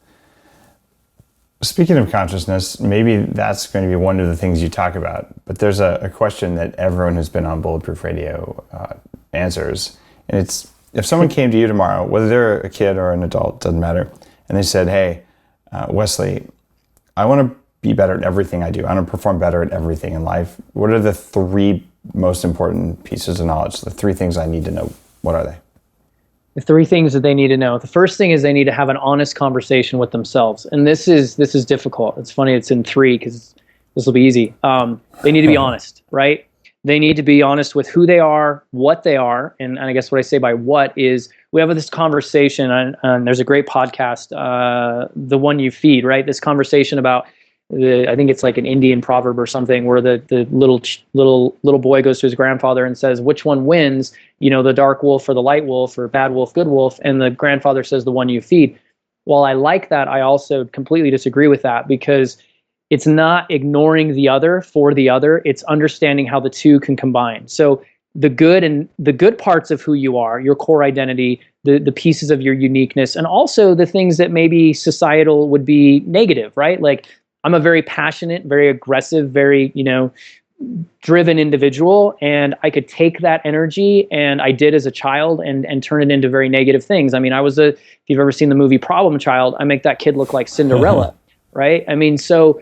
Speaking of consciousness, maybe that's going to be one of the things you talk about. But there's a question that everyone who's been on Bulletproof Radio answers. And it's, if someone came to you tomorrow, whether they're a kid or an adult, doesn't matter, and they said, hey, Wesley, I want to be better at everything I do. I want to perform better at everything in life. What are the 3 most important pieces of knowledge? The 3 things I need to know. What are they? The 3 things that they need to know. The first thing is they need to have an honest conversation with themselves. And this is difficult. It's funny it's in 3 because this will be easy. They need to be honest, right? They need to be honest with who they are, what they are. And I guess what I say by what is, we have this conversation, and there's a great podcast, The One You Feed, right? This conversation about I think it's like an Indian proverb or something, where the little boy goes to his grandfather and says, which one wins, the dark wolf or the light wolf, or bad wolf, good wolf? And the grandfather says, the one you feed. While I like that, I also completely disagree with that, because It's not ignoring the other for the other. It's understanding how the two can combine. So the good parts of who you are, your core identity, the pieces of your uniqueness, and also the things that maybe societal would be negative, right? Like, I'm a very passionate, very aggressive, very, driven individual, and I could take that energy, and I did as a child, and turn it into very negative things. I mean, if you've ever seen the movie Problem Child, I make that kid look like Cinderella, right? I mean, so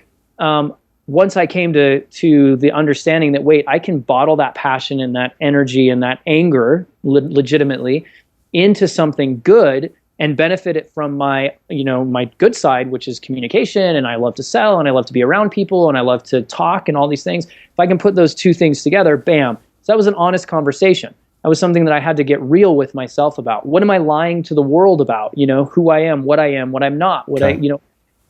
once I came to the understanding that, wait, I can bottle that passion and that energy and that anger legitimately into something good and benefit it from my good side, which is communication, and I love to sell, and I love to be around people, and I love to talk, and all these things. If I can put those two things together, bam. So that was an honest conversation. That was something that I had to get real with myself about. What am I lying to the world about? Who I am, what I'm not,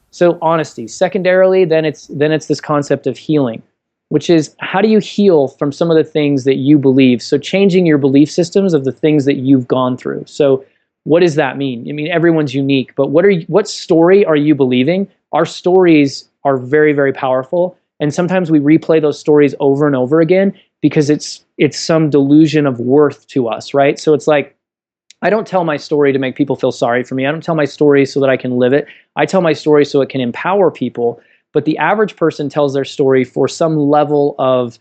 So honesty. Secondarily, then it's this concept of healing, which is, how do you heal from some of the things that you believe? So changing your belief systems of the things that you've gone through. So what does that mean? I mean, everyone's unique, but what story are you believing? Our stories are very, very powerful, and sometimes we replay those stories over and over again because it's some delusion of worth to us, right? So it's like, I don't tell my story to make people feel sorry for me. I don't tell my story so that I can live it. I tell my story so it can empower people. But the average person tells their story for some level of,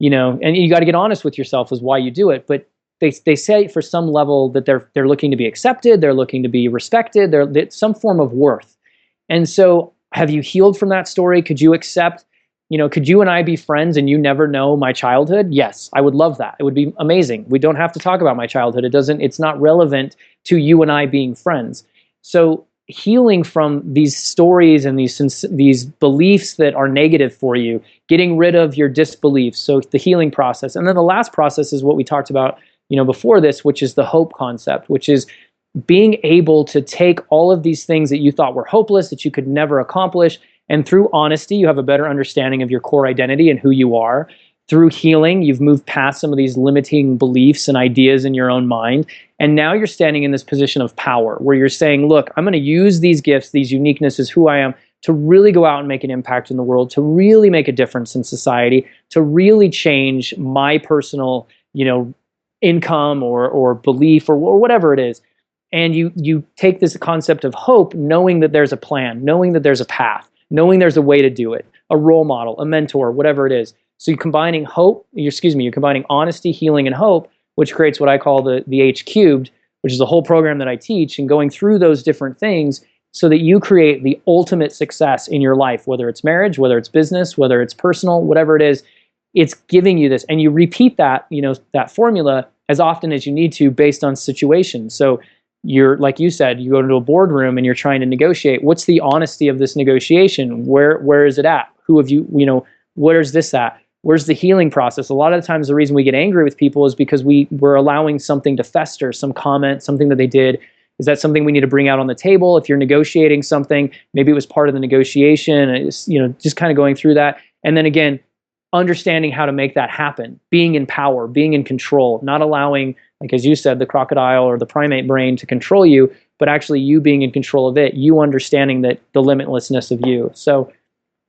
and you got to get honest with yourself as why you do it. But they say for some level that they're looking to be accepted, they're looking to be respected, they're some form of worth. And so, have you healed from that story? Could you accept, could you and I be friends and you never know my childhood? Yes, I would love that. It would be amazing. We don't have to talk about my childhood. It's not relevant to you and I being friends. So healing from these stories and these beliefs that are negative for you, getting rid of your disbeliefs. So the healing process. And then the last process is what we talked about before this, which is the hope concept, which is being able to take all of these things that you thought were hopeless, that you could never accomplish, and through honesty, you have a better understanding of your core identity and who you are. Through healing, you've moved past some of these limiting beliefs and ideas in your own mind, and now you're standing in this position of power, where you're saying, look, I'm going to use these gifts, these uniquenesses, who I am, to really go out and make an impact in the world, to really make a difference in society, to really change my personal, income or belief or whatever it is. And you take this concept of hope, knowing that there's a plan, knowing that there's a path, knowing there's a way to do it, a role model, a mentor, whatever it is. So you're combining honesty, healing, and hope, which creates what I call the H cubed, which is a whole program that I teach, and going through those different things so that you create the ultimate success in your life, whether it's marriage, whether it's business, whether it's personal, whatever it is. It's giving you this, and you repeat that, that formula as often as you need to based on situations. So you're, like you said, you go into a boardroom and you're trying to negotiate. What's the honesty of this negotiation? Where is it at? Who have you, where's this at? Where's the healing process? A lot of the times the reason we get angry with people is because we're allowing something to fester, some comment, something that they did. Is that something we need to bring out on the table? If you're negotiating something, maybe it was part of the negotiation, just kind of going through that. And then again, understanding how to make that happen, being in power, being in control, not allowing, like as you said, the crocodile or the primate brain to control you, but actually you being in control of it, you understanding that the limitlessness of you. So,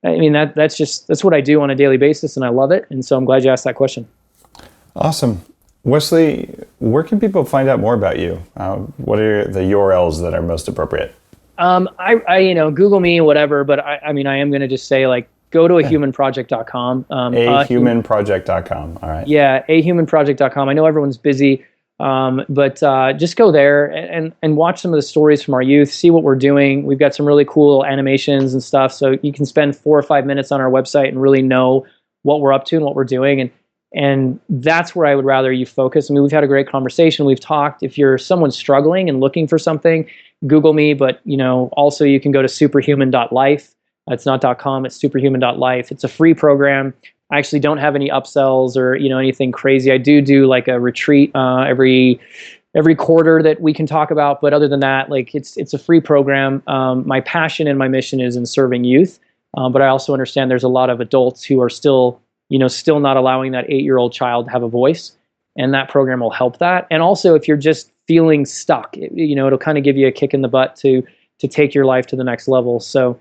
I mean, that's what I do on a daily basis, and I love it. And so I'm glad you asked that question. Awesome. Wesley, where can people find out more about you? What are the URLs that are most appropriate? Google me, whatever, but I am going to just say, like, go to ahumanproject.com. Ahumanproject.com. All right. Yeah, ahumanproject.com. I know everyone's busy, but just go there and watch some of the stories from our youth, see what we're doing. We've got some really cool animations and stuff, so you can spend 4 or 5 minutes on our website and really know what we're up to and what we're doing. And that's where I would rather you focus. I mean, we've had a great conversation. We've talked. If you're someone struggling and looking for something, Google me, but also you can go to superhuman.life. It's not .com, it's superhuman.life. It's a free program. I actually don't have any upsells or anything crazy. I do like a retreat every quarter that we can talk about, but other than that, like it's a free program. My passion and my mission is in serving youth, but I also understand there's a lot of adults who are still not allowing that 8-year-old child to have a voice, and that program will help that. And also, if you're just feeling stuck, it'll kind of give you a kick in the butt to take your life to the next level. So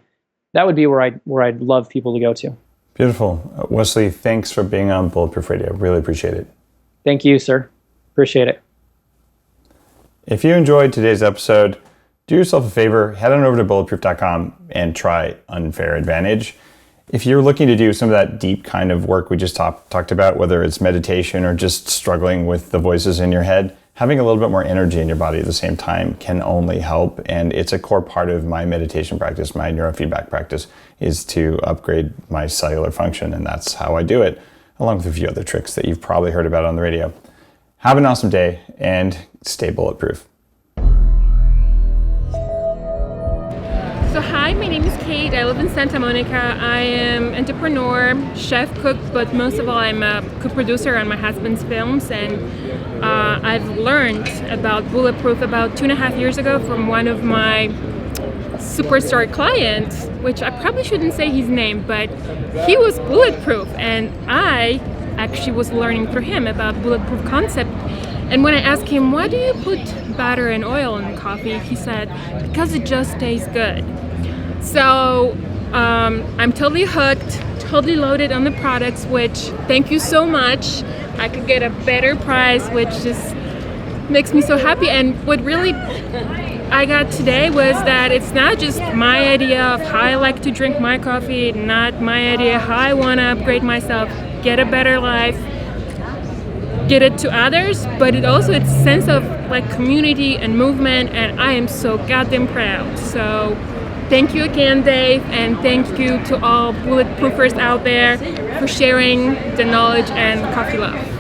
that would be where I'd love people to go to. Beautiful. Wesley, thanks for being on Bulletproof Radio. Really appreciate it. Thank you, sir. Appreciate it. If you enjoyed today's episode, do yourself a favor, head on over to bulletproof.com and try Unfair Advantage. If you're looking to do some of that deep kind of work we just talked about, whether it's meditation or just struggling with the voices in your head, having a little bit more energy in your body at the same time can only help. And it's a core part of my meditation practice, my neurofeedback practice, is to upgrade my cellular function. And that's how I do it, along with a few other tricks that you've probably heard about on the radio. Have an awesome day and stay bulletproof. So hi, my name is Kate. I live in Santa Monica. I am entrepreneur, chef, cook, but most of all, I'm a co-producer on my husband's films. And I've learned about Bulletproof about 2.5 years ago from one of my superstar clients, which I probably shouldn't say his name, but he was Bulletproof, and I actually was learning through him about Bulletproof concept. And when I asked him, why do you put butter and oil in coffee? He said, because it just tastes good. So I'm totally hooked, totally loaded on the products, which thank you so much. I could get a better price, which just makes me so happy. And what really I got today was that it's not just my idea of how I like to drink my coffee, not my idea how I want to upgrade myself, get a better life, get it to others, but it's a sense of like community and movement, and I am so goddamn proud. So thank you again, Dave, and thank you to all bulletproofers out there for sharing the knowledge and coffee love.